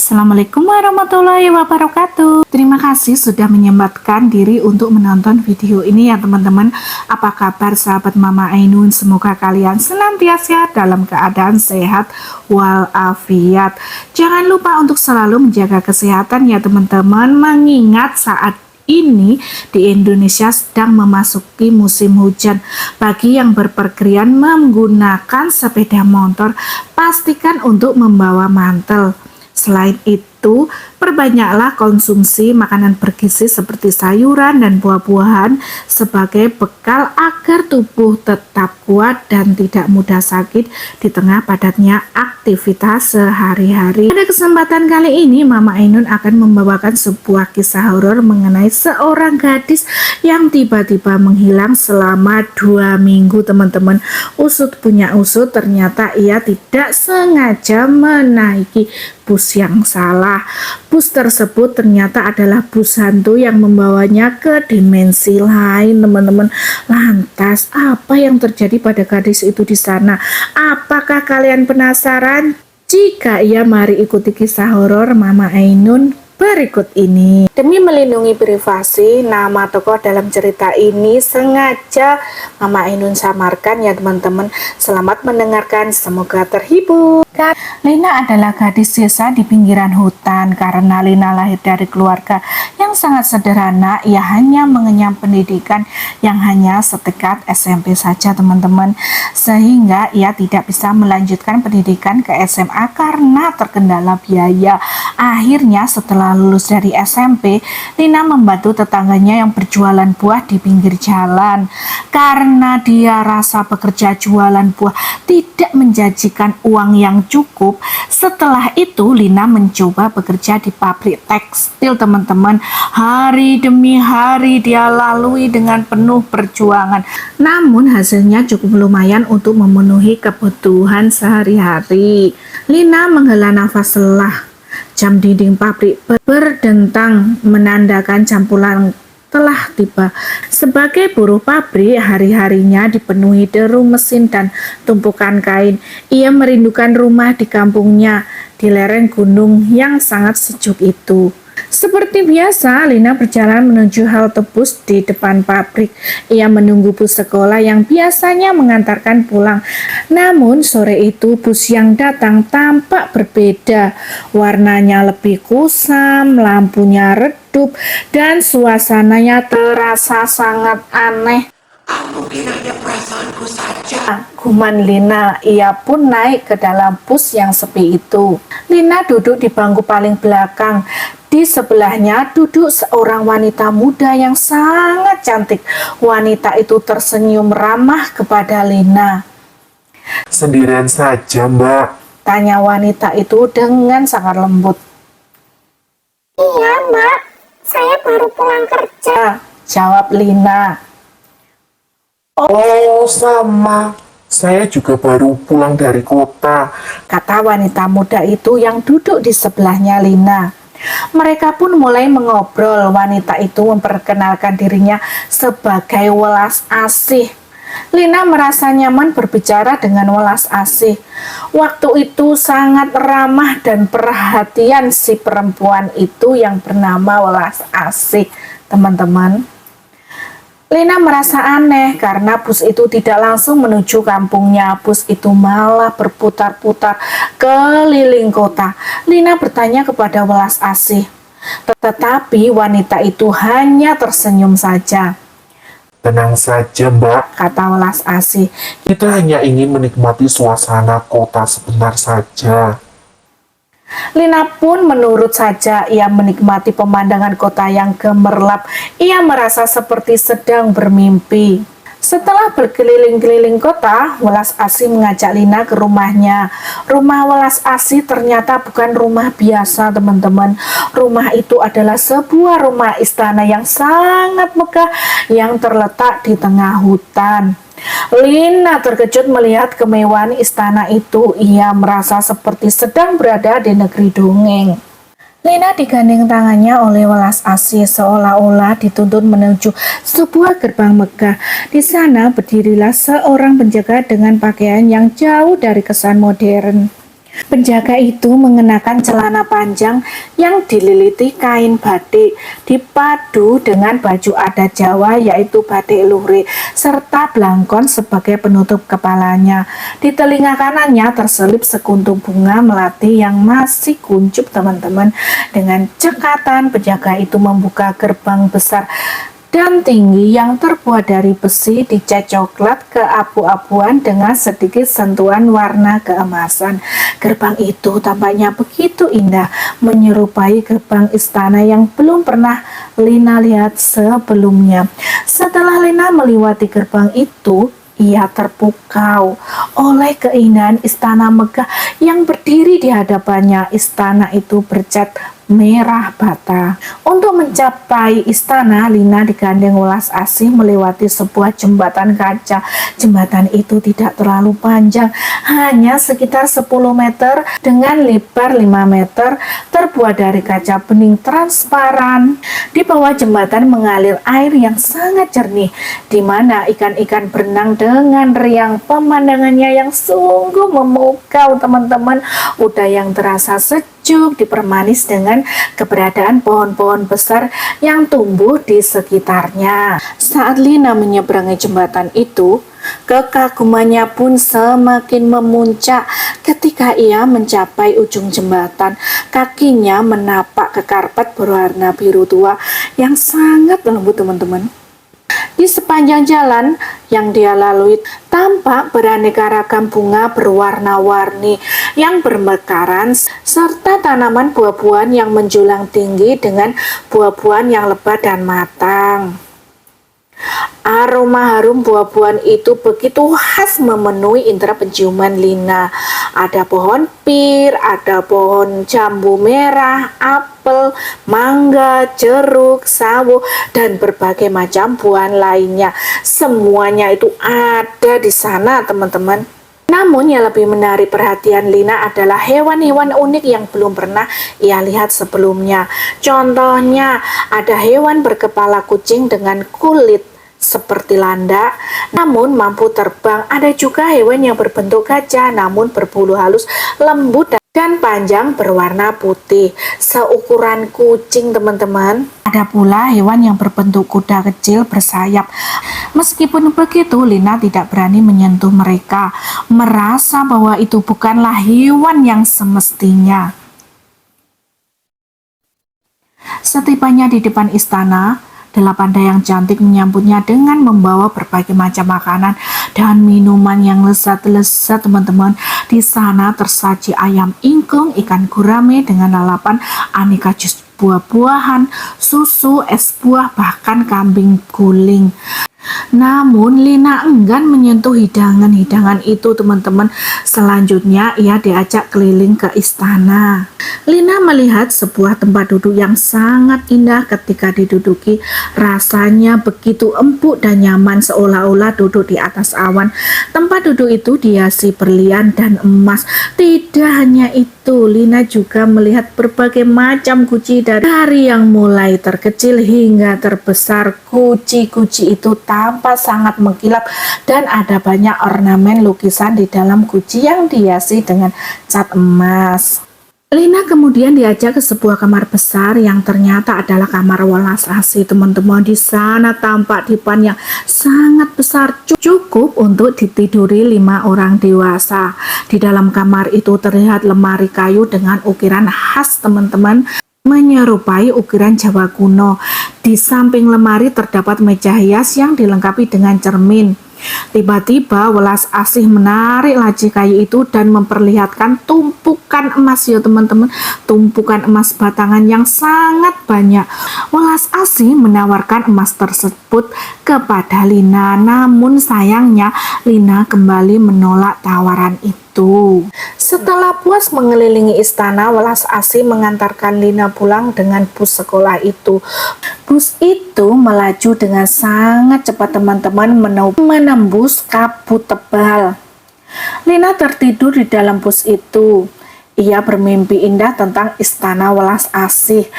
Assalamualaikum warahmatullahi wabarakatuh. Terima kasih sudah menyempatkan diri untuk menonton video ini ya teman-teman. Apa kabar sahabat Mama Ainun? Semoga kalian senantiasa dalam keadaan sehat walafiat. Jangan lupa untuk selalu menjaga kesehatan ya teman-teman. Mengingat saat ini di Indonesia sedang memasuki musim hujan. Bagi yang berpergian menggunakan sepeda motor, pastikan untuk membawa mantel. Selain itu, perbanyaklah konsumsi makanan bergizi seperti sayuran dan buah-buahan sebagai bekal agar tubuh tetap kuat dan tidak mudah sakit di tengah padatnya aktivitas sehari-hari. Pada kesempatan kali ini, Mama Ainun akan membawakan sebuah kisah horor mengenai seorang gadis yang tiba-tiba menghilang selama 2 minggu teman-teman. Usut punya usut, ternyata ia tidak sengaja menaiki bus yang salah. Bus tersebut ternyata adalah bus hantu yang membawanya ke dimensi lain teman-teman. Lantas apa yang terjadi pada gadis itu di sana? Apakah kalian penasaran? Jika iya, mari ikuti kisah horor Mama Ainun berikut ini. Demi melindungi privasi, nama tokoh dalam cerita ini sengaja Mama Ainun samarkan ya teman-teman. Selamat mendengarkan, semoga terhibur. Lina adalah gadis desa di pinggiran hutan. Karena Lina lahir dari keluarga yang sangat sederhana, ia hanya mengenyam pendidikan yang hanya setingkat SMP saja teman-teman, sehingga ia tidak bisa melanjutkan pendidikan ke SMA karena terkendala biaya. Akhirnya setelah lulus dari SMP, Lina membantu tetangganya yang berjualan buah di pinggir jalan. Karena dia rasa bekerja jualan buah tidak menjanjikan uang yang cukup, setelah itu Lina mencoba bekerja di pabrik tekstil teman-teman. Hari demi hari dia lalui dengan penuh perjuangan, namun hasilnya cukup lumayan untuk memenuhi kebutuhan sehari-hari. Lina menghela nafas lelah. Jam dinding pabrik berdentang menandakan jam pulang telah tiba. Sebagai buruh pabrik, hari-harinya dipenuhi deru mesin dan tumpukan kain. Ia merindukan rumah di kampungnya di lereng gunung yang sangat sejuk itu. Seperti biasa, Lina berjalan menuju halte bus di depan pabrik. Ia menunggu bus sekolah yang biasanya mengantarkan pulang. Namun sore itu bus yang datang tampak berbeda. Warnanya lebih kusam, lampunya redup, dan suasananya terasa sangat aneh. Mungkin hanya perasaanku saja, Guman Lina. Ia pun naik ke dalam bus yang sepi itu. Lina duduk di bangku paling belakang. Di sebelahnya duduk seorang wanita muda yang sangat cantik. Wanita itu tersenyum ramah kepada Lina. Sendirian saja, Mbak? Tanya wanita itu dengan sangat lembut. Iya, Mbak. Saya baru pulang kerja. Jawab Lina. Oh, sama. Saya juga baru pulang dari kota. Kata wanita muda itu yang duduk di sebelahnya Lina. Mereka pun mulai mengobrol. Wanita itu memperkenalkan dirinya sebagai welas asih. Lina merasa nyaman berbicara dengan welas asih. Waktu itu sangat ramah dan perhatian si perempuan itu yang bernama welas asih, teman-teman. Lina merasa aneh karena bus itu tidak langsung menuju kampungnya. Bus itu malah berputar-putar keliling kota. Lina bertanya kepada welas asih, tetapi wanita itu hanya tersenyum saja. Tenang saja, Mbak. Kata welas asih. Kita hanya ingin menikmati suasana kota sebentar saja. Lina pun menurut saja. Ia menikmati pemandangan kota yang gemerlap. Ia merasa seperti sedang bermimpi. Setelah berkeliling-keliling kota, welas asih mengajak Lina ke rumahnya. Rumah welas asih ternyata bukan rumah biasa teman-teman. Rumah itu adalah sebuah rumah istana yang sangat megah yang terletak di tengah hutan. Lina terkejut melihat kemewahan istana itu. Ia merasa seperti sedang berada di negeri dongeng. Lina digandeng tangannya oleh welas asih seolah-olah dituntun menuju sebuah gerbang megah. Di sana berdirilah seorang penjaga dengan pakaian yang jauh dari kesan modern. Penjaga itu mengenakan celana panjang yang dililiti kain batik dipadu dengan baju adat Jawa yaitu batik lurik serta blangkon sebagai penutup kepalanya. Di telinga kanannya terselip sekuntum bunga melati yang masih kuncup teman-teman. Dengan cekatan penjaga itu membuka gerbang besar dan tinggi yang terbuat dari besi dicat coklat keabu-abuan dengan sedikit sentuhan warna keemasan. Gerbang itu tampaknya begitu indah, menyerupai gerbang istana yang belum pernah Lina lihat sebelumnya. Setelah Lina melewati gerbang itu, ia terpukau oleh keindahan istana megah yang berdiri di hadapannya. Istana itu bercat merah bata. Untuk mencapai istana, Lina digandeng welas asih melewati sebuah jembatan kaca. Jembatan itu tidak terlalu panjang, hanya sekitar 10 meter dengan lebar 5 meter, terbuat dari kaca bening transparan. Di bawah jembatan mengalir air yang sangat jernih, di mana ikan-ikan berenang dengan riang. Pemandangannya yang sungguh memukau teman-teman. Udara yang terasa sejuk dipermanis dengan keberadaan pohon-pohon besar yang tumbuh di sekitarnya. Saat Lina menyeberangi jembatan itu, kekagumannya pun semakin memuncak ketika ia mencapai ujung jembatan. Kakinya menapak ke karpet berwarna biru tua yang sangat lembut teman-teman. Di sepanjang jalan yang dia lalui tampak beraneka ragam bunga berwarna-warni yang bermekaran serta tanaman buah-buahan yang menjulang tinggi dengan buah-buahan yang lebat dan matang. Aroma harum buah-buahan itu begitu khas memenuhi indera penciuman Lina. Ada pohon pir, ada pohon jambu merah, apel, mangga, jeruk, sawo, dan berbagai macam buah lainnya. Semuanya itu ada di sana teman-teman. Namun yang lebih menarik perhatian Lina adalah hewan-hewan unik yang belum pernah ia lihat sebelumnya. Contohnya ada hewan berkepala kucing dengan kulit seperti landak namun mampu terbang. Ada juga hewan yang berbentuk gajah namun berbulu halus, lembut dan panjang berwarna putih seukuran kucing teman-teman. Ada pula hewan yang berbentuk kuda kecil bersayap. Meskipun begitu, Lina tidak berani menyentuh mereka, merasa bahwa itu bukanlah hewan yang semestinya. Setibanya di depan istana, 8 dayang cantik menyambutnya dengan membawa berbagai macam makanan dan minuman yang lezat-lezat teman-teman. Di sana tersaji ayam ingkung, ikan gurame dengan lalapan, aneka jus buah-buahan, susu, es buah, bahkan kambing guling. Namun Lina enggan menyentuh hidangan-hidangan itu teman-teman. Selanjutnya ia diajak keliling ke istana. Lina melihat sebuah tempat duduk yang sangat indah. Ketika diduduki rasanya begitu empuk dan nyaman, seolah-olah duduk di atas awan. Tempat duduk itu dihiasi berlian dan emas. Tidak hanya itu, Lina juga melihat berbagai macam guci dari yang mulai terkecil hingga terbesar. Guci-guci itu tampak sangat mengkilap dan ada banyak ornamen lukisan di dalam guci yang dihiasi dengan cat emas. Lina kemudian diajak ke sebuah kamar besar yang ternyata adalah kamar welas asih teman-teman. Di sana tampak dipan yang sangat besar, cukup untuk ditiduri 5 orang dewasa. Di dalam kamar itu terlihat lemari kayu dengan ukiran khas teman-teman, menyerupai ukiran Jawa kuno. Di samping lemari terdapat meja hias yang dilengkapi dengan cermin. Tiba-tiba welas asih menarik laci kayu itu dan memperlihatkan tumpukan emas ya teman-teman, tumpukan emas batangan yang sangat banyak. Welas asih menawarkan emas tersebut kepada Lina, namun sayangnya Lina kembali menolak tawaran itu. Setelah puas mengelilingi istana, welas asih mengantarkan Lina pulang dengan bus sekolah itu. Bus itu melaju dengan sangat cepat teman-teman, menembus kabut tebal. Lina tertidur di dalam bus itu. Ia bermimpi indah tentang istana welas asih.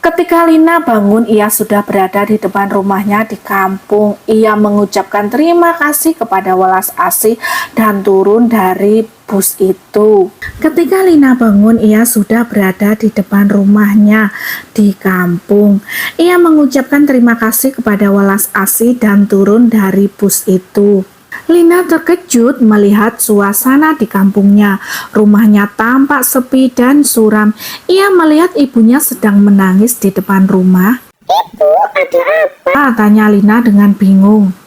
Ketika Lina bangun, ia sudah berada di depan rumahnya di kampung. Ia mengucapkan terima kasih kepada welas asih dan turun dari bus itu. Ketika Lina bangun, ia sudah berada di depan rumahnya di kampung. Ia mengucapkan terima kasih kepada welas asih dan turun dari bus itu. Lina terkejut melihat suasana di kampungnya. Rumahnya tampak sepi dan suram. Ia melihat ibunya sedang menangis di depan rumah. Ibu, ada apa? Tanya Lina dengan bingung.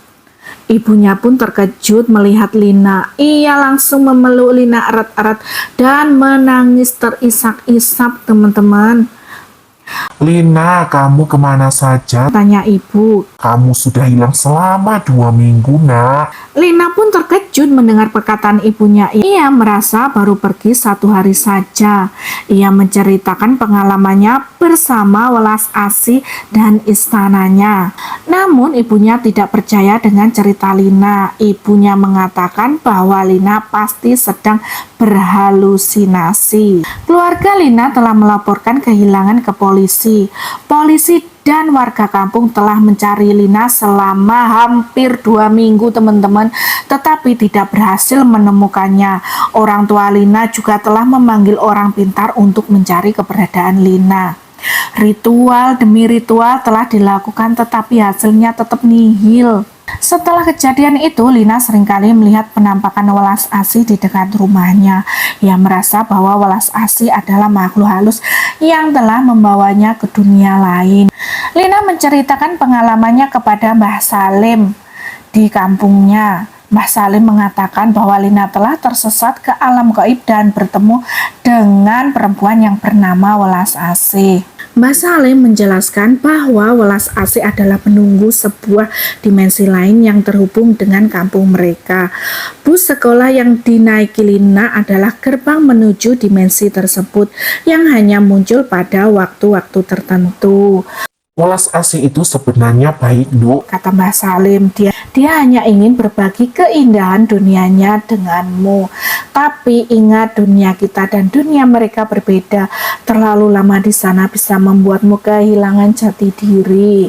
Ibunya pun terkejut melihat Lina. Ia langsung memeluk Lina erat-erat dan menangis terisak-isak, teman-teman. Lina, kamu kemana saja? Tanya ibu. Kamu sudah hilang selama 2 minggu, nak. Lina pun terkejut mendengar perkataan ibunya. Ia merasa baru pergi 1 hari saja. Ia menceritakan pengalamannya bersama welas asih dan istananya. Namun ibunya tidak percaya dengan cerita Lina. Ibunya mengatakan bahwa Lina pasti sedang berhalusinasi. Keluarga Lina telah melaporkan kehilangan ke polisi. Polisi dan warga kampung telah mencari Lina selama hampir 2 minggu, teman-teman, tetapi tidak berhasil menemukannya. Orang tua Lina juga telah memanggil orang pintar untuk mencari keberadaan Lina. Ritual demi ritual telah dilakukan, tetapi hasilnya tetap nihil. Setelah kejadian itu, Lina seringkali melihat penampakan welas asih di dekat rumahnya. Ia merasa bahwa welas asih adalah makhluk halus yang telah membawanya ke dunia lain. Lina menceritakan pengalamannya kepada Mbah Salim di kampungnya. Mbah Salim mengatakan bahwa Lina telah tersesat ke alam gaib dan bertemu dengan perempuan yang bernama welas asih. Mbah Salim menjelaskan bahwa welas asih adalah penunggu sebuah dimensi lain yang terhubung dengan kampung mereka. Bus sekolah yang dinaiki Lina adalah gerbang menuju dimensi tersebut yang hanya muncul pada waktu-waktu tertentu. Welas asih itu sebenarnya baik, Nuk. Kata Mbah Salim, dia hanya ingin berbagi keindahan dunianya denganmu. Tapi ingat, dunia kita dan dunia mereka berbeda. Terlalu lama di sana bisa membuatmu kehilangan jati diri.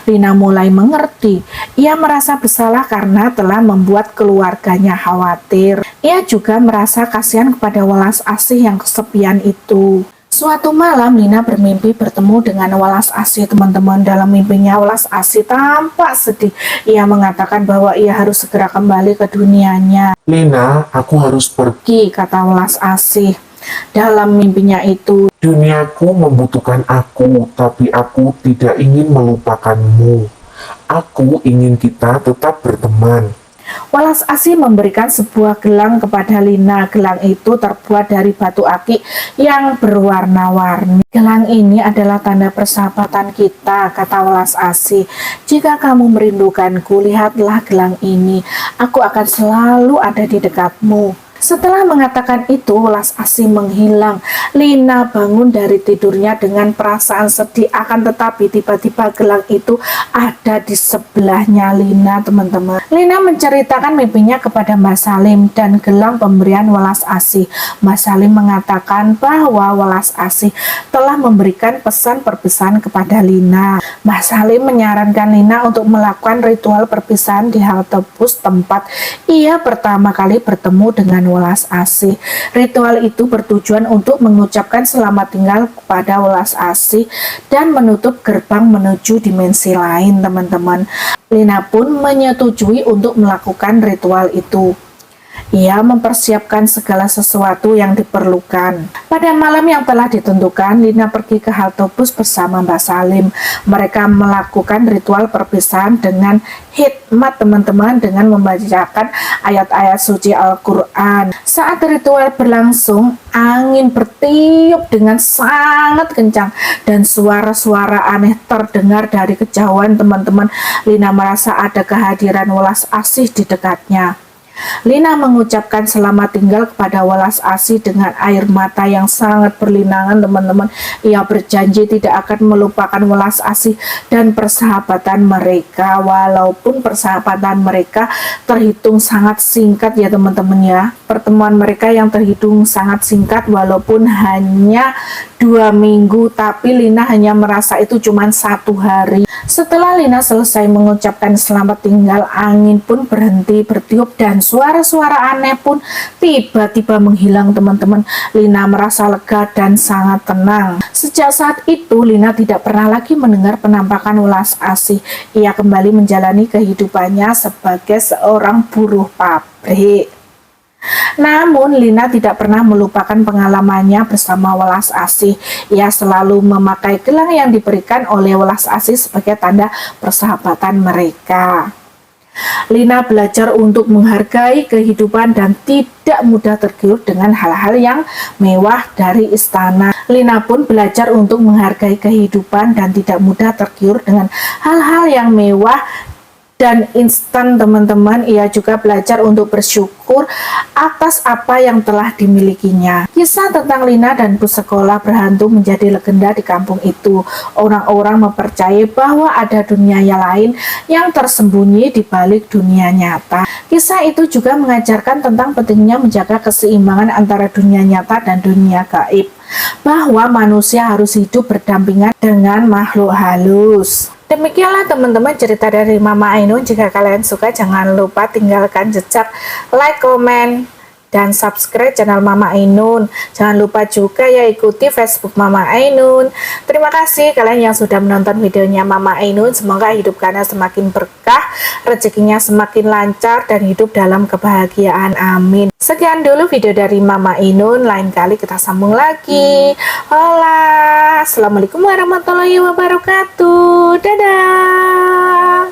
Lina mulai mengerti. Ia merasa bersalah karena telah membuat keluarganya khawatir. Ia juga merasa kasihan kepada welas asih yang kesepian itu. Suatu malam, Lina bermimpi bertemu dengan welas asih, teman-teman. Dalam mimpinya, welas asih tampak sedih. Ia mengatakan bahwa ia harus segera kembali ke dunianya. Lina, aku harus pergi. Kata welas asih. Dalam mimpinya itu, Duniaku membutuhkan aku, tapi aku tidak ingin melupakanmu. Aku ingin kita tetap berteman. welas asih memberikan sebuah gelang kepada Lina. Gelang itu terbuat dari batu akik yang berwarna-warni. Gelang ini adalah tanda persahabatan kita, kata welas asih. Jika kamu merindukanku, lihatlah gelang ini. Aku akan selalu ada di dekatmu. Setelah mengatakan itu, welas asih menghilang. Lina bangun dari tidurnya dengan perasaan sedih, akan tetapi tiba-tiba gelang itu ada di sebelahnya Lina, teman-teman. Lina menceritakan mimpinya kepada Mbah Salim dan gelang pemberian welas asih. Mbah Salim mengatakan bahwa welas asih telah memberikan pesan perpisahan kepada Lina. Mbah Salim menyarankan Lina untuk melakukan ritual perpisahan di halte bus tempat ia pertama kali bertemu dengan welas asih. Ritual itu bertujuan untuk mengucapkan selamat tinggal kepada welas asih dan menutup gerbang menuju dimensi lain, teman-teman. Lina pun menyetujui untuk melakukan ritual itu. Ia mempersiapkan segala sesuatu yang diperlukan. Pada malam yang telah ditentukan, Lina pergi ke halte bus bersama Mbah Salim. Mereka melakukan ritual perpisahan dengan hikmat, teman-teman, dengan membacakan ayat-ayat suci Al-Quran. Saat ritual berlangsung, angin bertiup dengan sangat kencang dan suara-suara aneh terdengar dari kejauhan, teman-teman. Lina merasa ada kehadiran welas asih di dekatnya. Lina mengucapkan selamat tinggal kepada welas asih dengan air mata yang sangat berlinangan, teman-teman. Ia berjanji tidak akan melupakan welas asih dan persahabatan mereka, walaupun persahabatan mereka terhitung sangat singkat ya, teman-teman ya. pertemuan mereka yang terhitung sangat singkat walaupun hanya 2 minggu, tapi Lina hanya merasa itu cuma 1 hari. Setelah Lina selesai mengucapkan selamat tinggal, angin pun berhenti bertiup dan suara-suara aneh pun tiba-tiba menghilang teman-teman. Lina merasa lega dan sangat tenang. Sejak saat itu Lina tidak pernah lagi mendengar penampakan welas asih. Ia kembali menjalani kehidupannya sebagai seorang buruh pabrik. Namun Lina tidak pernah melupakan pengalamannya bersama welas asih. Ia selalu memakai gelang yang diberikan oleh welas asih sebagai tanda persahabatan mereka. Lina belajar untuk menghargai kehidupan dan tidak mudah tergiur dengan hal-hal yang mewah dari istana. Lina pun belajar untuk menghargai kehidupan dan tidak mudah tergiur dengan hal-hal yang mewah dan instan teman-teman. Ia juga belajar untuk bersyukur atas apa yang telah dimilikinya. Kisah tentang Lina dan bus sekolah berhantu menjadi legenda di kampung itu. Orang-orang mempercayai bahwa ada dunia yang lain yang tersembunyi di balik dunia nyata. Kisah itu juga mengajarkan tentang pentingnya menjaga keseimbangan antara dunia nyata dan dunia gaib, bahwa manusia harus hidup berdampingan dengan makhluk halus. Demikianlah teman-teman cerita dari Mama Ainun. Jika kalian suka, jangan lupa tinggalkan jejak like, komen, dan subscribe channel Mama Ainun. Jangan lupa juga ya ikuti Facebook Mama Ainun. Terima kasih kalian yang sudah menonton videonya Mama Ainun. Semoga hidup kalian semakin berkah, rezekinya semakin lancar, dan hidup dalam kebahagiaan. Amin. Sekian dulu video dari Mama Ainun. Lain kali kita sambung lagi. Hola. Assalamualaikum warahmatullahi wabarakatuh. Dadah.